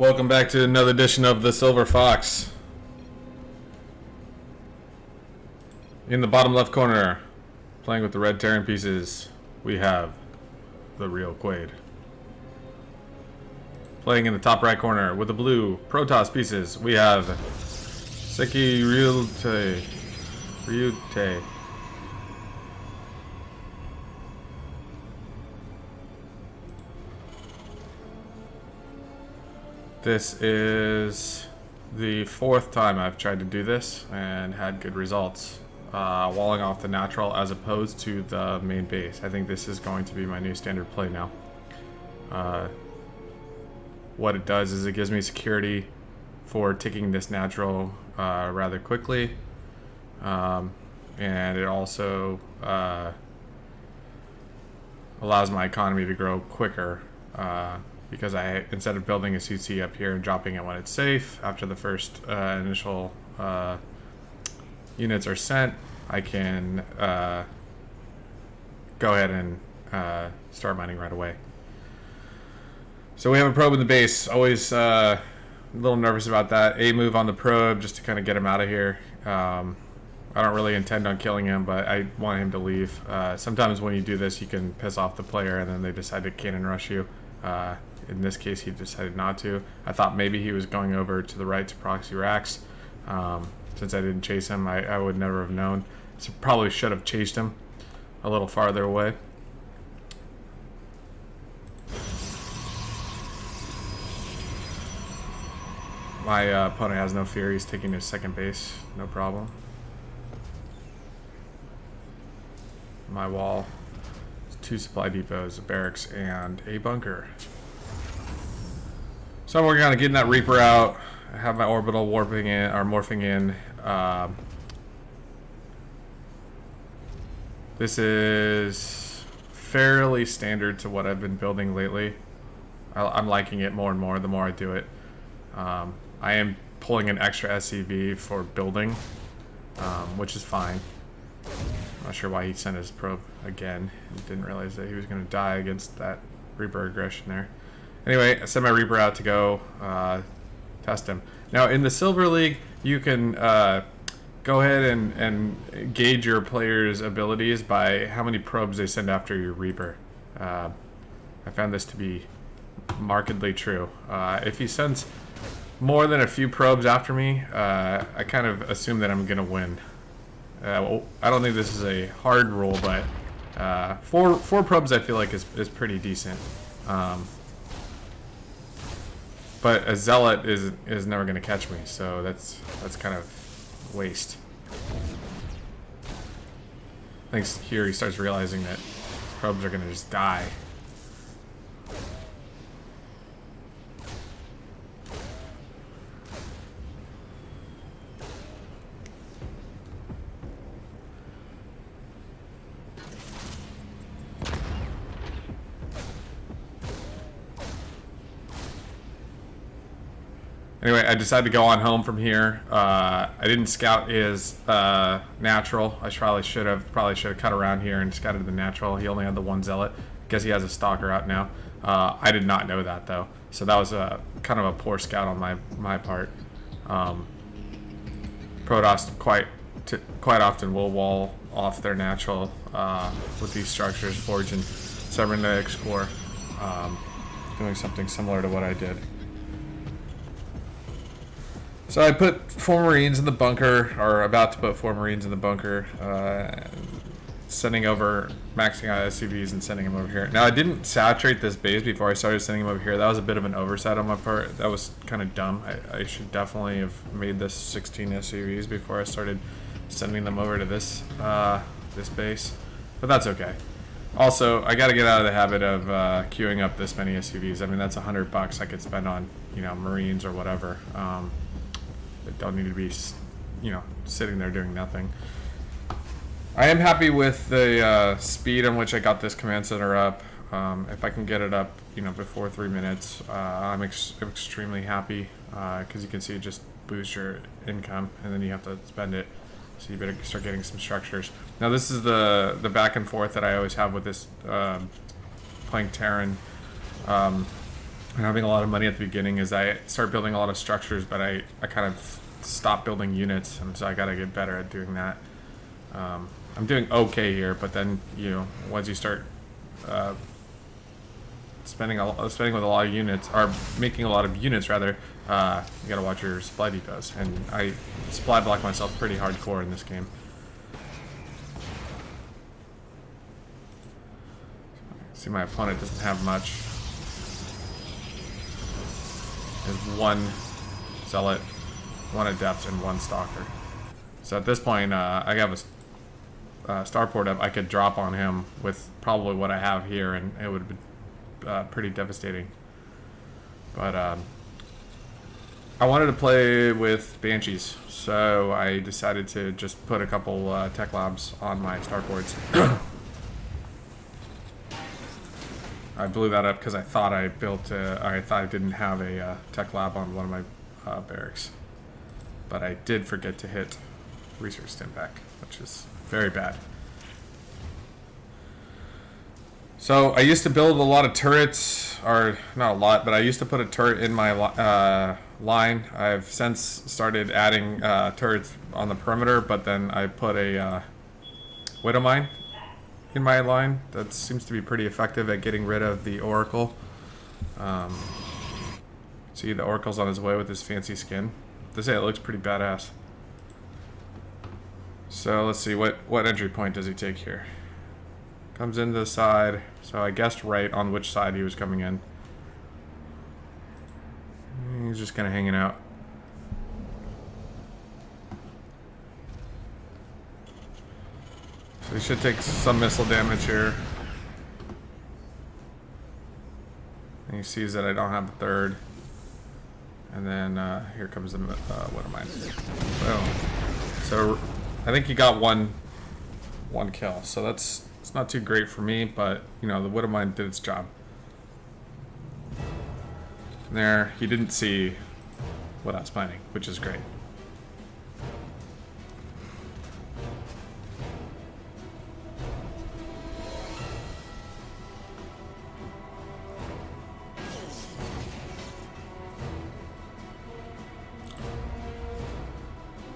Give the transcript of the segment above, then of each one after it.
Welcome back to another edition of the SilverFox. In the bottom left corner, playing with the red Terran pieces, we have the real Quaid. Playing in the top right corner with the blue protoss pieces, we have Seki Ryute. This is the fourth time I've tried to do this and had good results. Walling off the natural as opposed to the main base. I think this is going to be my new standard play now. What it does is it gives me security for ticking this natural rather quickly. And it also allows my economy to grow quicker. Because instead of building a CC up here and dropping it when it's safe, after the first initial units are sent, I can go ahead and start mining right away. So we have a probe in the base. Always a little nervous about that. A move on the probe just to kind of get him out of here. I don't really intend on killing him, but I want him to leave. Sometimes when you do this, you can piss off the player and then they decide to cannon rush you. In this case, he decided not to. I thought maybe he was going over to the right to proxy racks. Since I didn't chase him, I would never have known. So probably should have chased him a little farther away. My opponent has no fear. He's taking his second base. No problem. My wall is 2 supply depots, a barracks, and a bunker. So I'm working on getting that Reaper out. I have my orbital warping in, or morphing in. This is fairly standard to what I've been building lately. I'm liking it more and more the more I do it. I am pulling an extra SCV for building, which is fine. I'm not sure why he sent his probe again. He didn't realize that he was going to die against that Reaper aggression there. Anyway, I sent my Reaper out to go test him. Now, in the Silver League, you can go ahead and gauge your player's abilities by how many probes they send after your Reaper. I found this to be markedly true. If he sends more than a few probes after me, I kind of assume that I'm going to win. Well, I don't think this is a hard rule, but four probes I feel like is pretty decent. But a zealot is never going to catch me, so that's kind of waste. I think here he starts realizing that probes are going to just die. Anyway, I decided to go on home from here. I didn't scout his natural. I probably should have cut around here and scouted the natural. He only had the 1 zealot. Guess he has a stalker out now. I did not know that though, so that was kind of a poor scout on my part. Protoss quite often will wall off their natural with these structures, Forge and Cybernetics Core, doing something similar to what I did. So I put 4 Marines in the bunker, or about to put 4 Marines in the bunker, sending over, maxing out SCVs and sending them over here. Now I didn't saturate this base before I started sending them over here. That was a bit of an oversight on my part. That was kind of dumb. I should definitely have made this 16 SCVs before I started sending them over to this this base, but that's okay. Also, I got to get out of the habit of queuing up this many SCVs. I mean, that's $100 I could spend on, Marines or whatever. That don't need to be, sitting there doing nothing. I am happy with the speed in which I got this command center up. If I can get it up, before 3 minutes, I'm extremely happy because you can see it just boosts your income, and then you have to spend it. So you better start getting some structures. Now this is the back and forth that I always have with this playing Terran. having a lot of money at the beginning is I start building a lot of structures, but I kind of stop building units, and so I gotta get better at doing that. I'm doing okay here, but then, you know, once you start spending with a lot of units, or making a lot of units rather, you gotta watch your supply depots, and I supply block myself pretty hardcore in this game. See, my opponent doesn't have much. There's one zealot, one adept, and one stalker. So at this point, I have a starport up. I could drop on him with probably what I have here, and it would have been pretty devastating. But I wanted to play with Banshees, so I decided to just put a couple tech labs on my starports. I blew that up because I thought I built, I thought I didn't have a tech lab on one of my barracks. But I did forget to hit research stim pack, which is very bad. So I used to build a lot of turrets, or not a lot, but I used to put a turret in my line. I've since started adding turrets on the perimeter, but then I put a widow mine in my line. That seems to be pretty effective at getting rid of the Oracle. See, the Oracle's on his way with his fancy skin. They say it looks pretty badass. So let's see, what entry point does he take here? Comes into the side, so I guessed right on which side he was coming in. He's just kind of hanging out. So he should take some missile damage here. And he sees that I don't have the third. And then here comes the what am I? Boom. So I think he got one kill. So it's not too great for me, but you know, the Widow Mine did its job. And there, he didn't see what I was planning, which is great.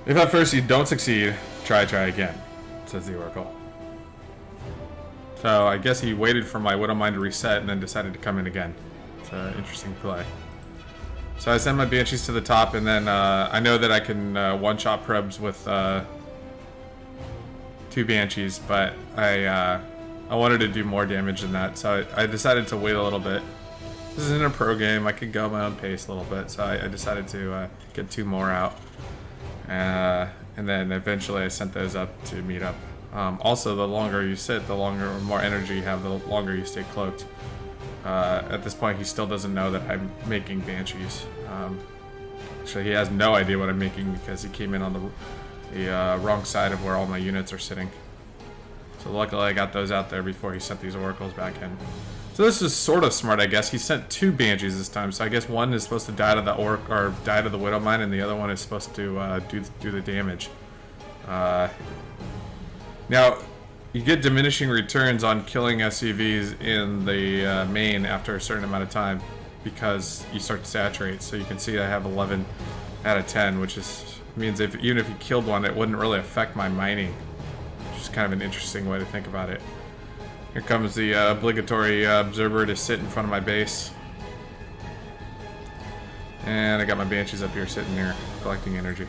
If at first you don't succeed, try again, says the Oracle. So I guess he waited for my Widow Mine to reset and then decided to come in again. It's an interesting play. So I send my Banshees to the top, and then I know that I can one-shot probes with 2 Banshees, but I wanted to do more damage than that, so I decided to wait a little bit. This isn't a pro game, I could go my own pace a little bit, so I decided to get 2 more out. And then eventually I sent those up to meet up. Also, the longer you sit, the more energy you have, the longer you stay cloaked. At this point, he still doesn't know that I'm making Banshees. Actually, he has no idea what I'm making because he came in on the wrong side of where all my units are sitting. So luckily I got those out there before he sent these Oracles back in. So this is sort of smart, I guess. He sent 2 Banshees this time, so I guess one is supposed to die to the or die to the Widow Mine, and the other one is supposed to do the damage. Now, you get diminishing returns on killing SCVs in the main after a certain amount of time because you start to saturate. So you can see I have 11 out of 10, which means even if you killed one, it wouldn't really affect my mining, which is kind of an interesting way to think about it. Here comes the obligatory observer to sit in front of my base. And I got my Banshees up here sitting there collecting energy.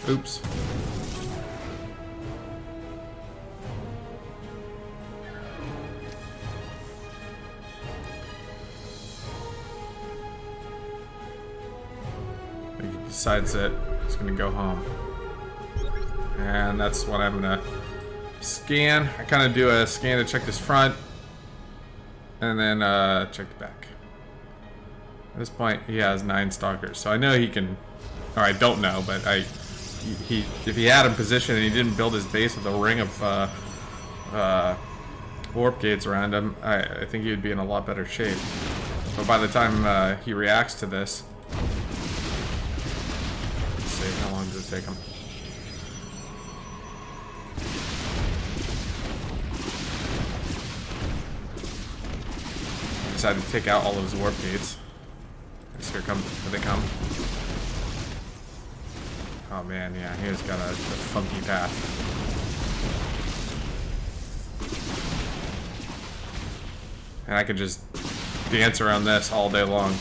Oops. He decides that he's going to go home. And that's what I'm going to scan. I kind of do a scan to check this front. And then check the back. At this point, he has 9 stalkers. So I know he can... Or I don't know, but if he had him positioned and he didn't build his base with a ring of warp gates around him, I think he would be in a lot better shape. But by the time he reacts to this, see. How long does it take him? Decided to take out all of his warp gates. Here they come. Oh man, yeah, he's got a funky path. And I could just dance around this all day long.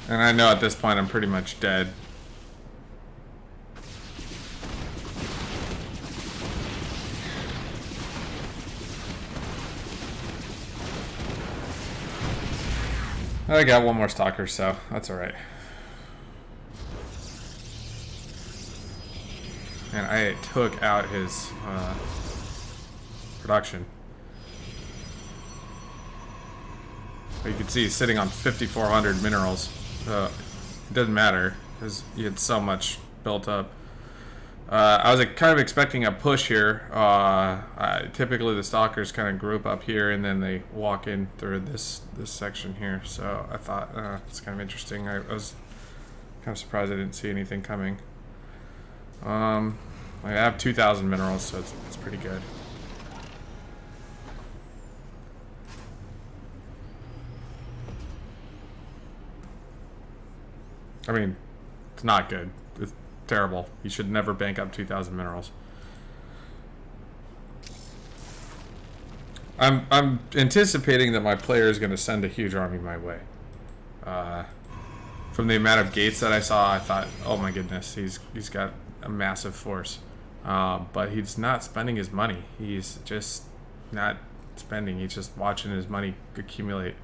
And I know at this point I'm pretty much dead. I got one more stalker, so that's alright. And I took out his production. But you can see he's sitting on 5,400 minerals. So it doesn't matter because he had so much built up. I was kind of expecting a push here. Typically the stalkers kind of group up here and then they walk in through this section here. So I thought it's kind of interesting. I was kind of surprised I didn't see anything coming. I have 2,000 minerals, so it's pretty good. I mean, it's not good. It's terrible. You should never bank up 2,000 minerals. I'm anticipating that my player is going to send a huge army my way. From the amount of gates that I saw, I thought, oh my goodness, he's got a massive force. But he's not spending his money. He's just not spending. He's just watching his money accumulate.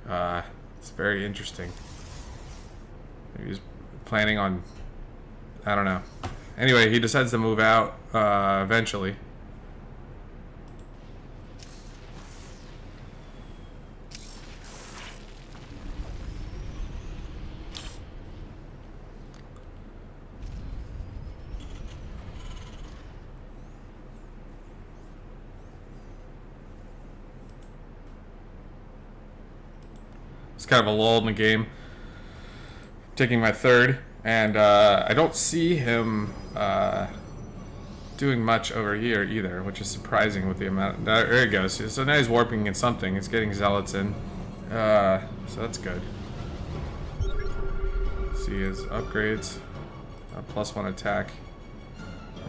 It's very interesting. He's planning on, I don't know. Anyway, he decides to move out eventually. It's kind of a lull in the game. Taking my third, and I don't see him doing much over here either, which is surprising with the amount. There he goes. So now he's warping in something. It's getting zealots in, so that's good. See his upgrades: +1 attack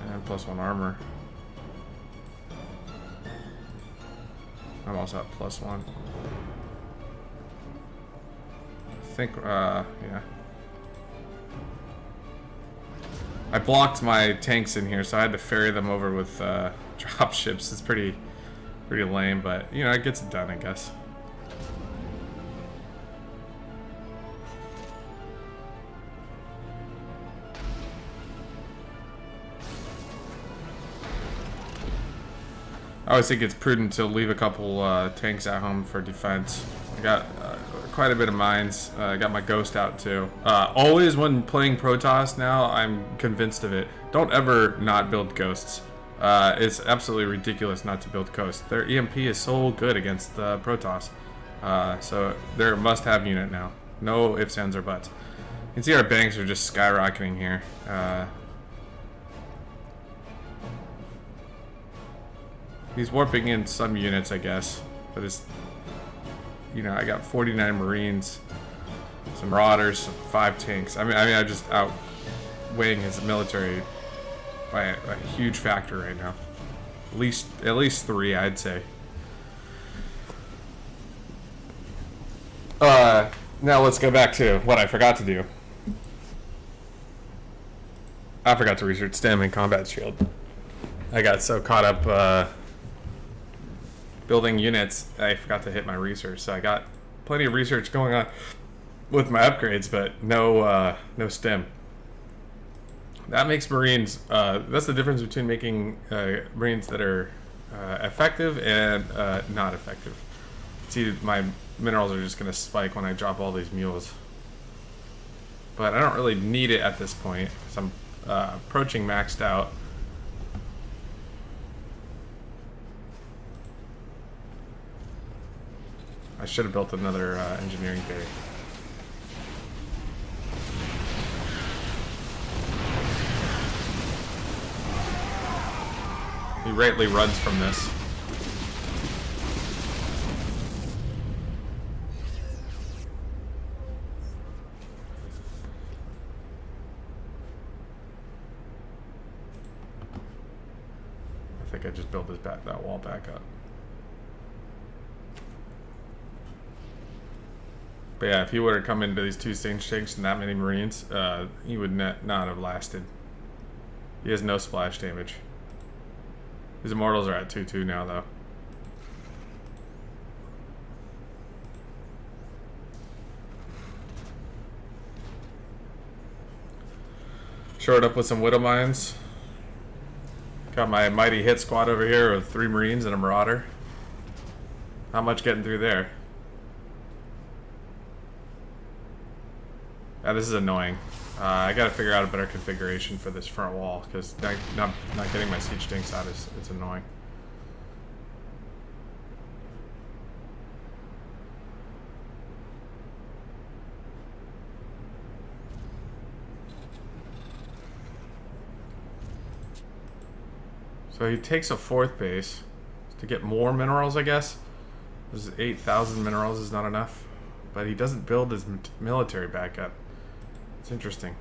and +1 armor. I'm also at +1. I think, yeah. I blocked my tanks in here, so I had to ferry them over with drop ships. It's pretty lame, but you know, it gets it done, I guess. I always think it's prudent to leave a couple tanks at home for defense. I got quite a bit of mines. I got my ghost out too. Always when playing Protoss now, I'm convinced of it. Don't ever not build ghosts. It's absolutely ridiculous not to build ghosts. Their EMP is so good against the Protoss. So they're a must-have unit now. No ifs, ands, or buts. You can see our banks are just skyrocketing here. He's warping in some units, I guess, but it's, you know, I got 49 Marines, some Marauders, 5 tanks. I mean, I'm just outweighing his military by a huge factor right now. At least 3, I'd say. Now let's go back to what I forgot to do. I forgot to research stem and combat shield. I got so caught up building units, I forgot to hit my research. So I got plenty of research going on with my upgrades, but no stem. That makes Marines, that's the difference between making Marines that are effective and not effective. See, my minerals are just going to spike when I drop all these mules. But I don't really need it at this point, because I'm approaching maxed out. I should have built another engineering bay. He rightly runs from this. I think I just built that wall back up. But yeah, if he would have come into these 2 stage tanks and that many Marines, he would not have lasted. He has no splash damage. His immortals are at 2-2 now, though. Short up with some Widow Mines. Got my mighty hit squad over here with 3 Marines and a Marauder. Not much getting through there. Yeah, this is annoying. I gotta figure out a better configuration for this front wall, because not getting my siege tanks out it's annoying. So he takes a 4th base to get more minerals, I guess. This is 8,000 minerals is not enough, but he doesn't build his military back up. It's interesting.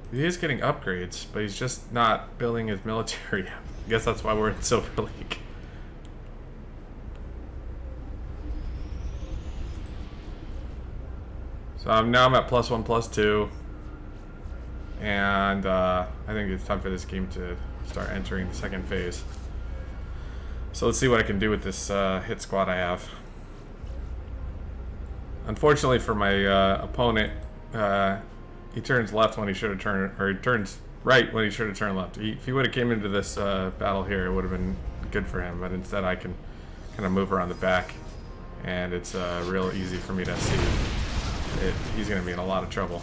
He is getting upgrades, but he's just not building his military. I guess that's why we're in Silver League. So now I'm at +1/+2. And I think it's time for this game to start entering the 2nd phase. So let's see what I can do with this hit squad I have. Unfortunately for my opponent, he turns left when he should have turned, or he turns right when he should have turned left. If he would have came into this battle here, it would have been good for him. But instead, I can kind of move around the back, and it's real easy for me to see he's going to be in a lot of trouble.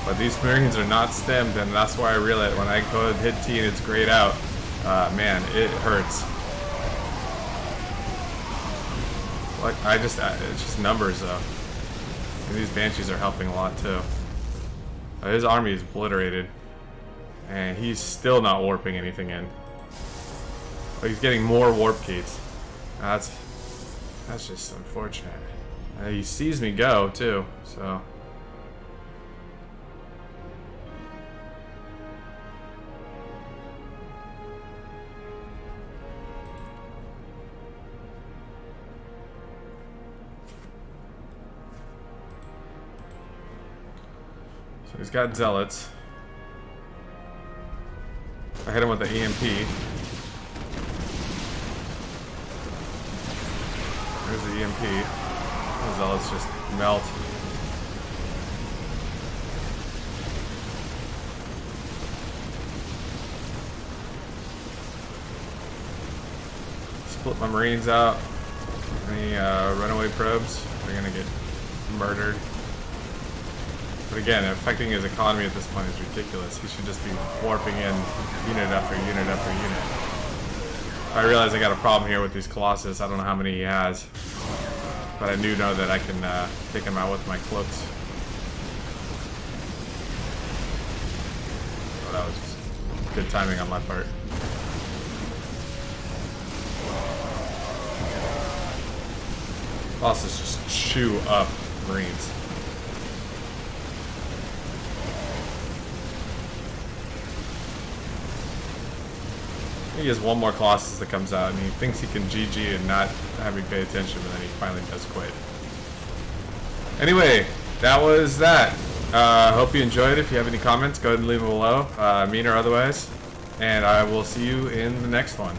But these Marines are not stemmed, and that's why I realize when I go and hit T and it's grayed out, man, it hurts. Like it's just numbers though. And these Banshees are helping a lot too. His army is obliterated, and he's still not warping anything in. But he's getting more warp gates. That's just unfortunate. He sees me go too, so. He's got zealots. I hit him with the EMP. There's the EMP. The zealots just melt. Split my Marines out. Any runaway probes, they're gonna get murdered. But again, affecting his economy at this point is ridiculous. He should just be warping in unit after unit after unit. I realize I got a problem here with these Colossus. I don't know how many he has. But I do know that I can take him out with my cloaks. Oh, that was good timing on my part. Colossus just chew up Marines. He has one more Colossus that comes out, and he thinks he can GG and not have me pay attention, but then he finally does quit. Anyway, that was that. Hope you enjoyed. If you have any comments, go ahead and leave them below, mean or otherwise. And I will see you in the next one.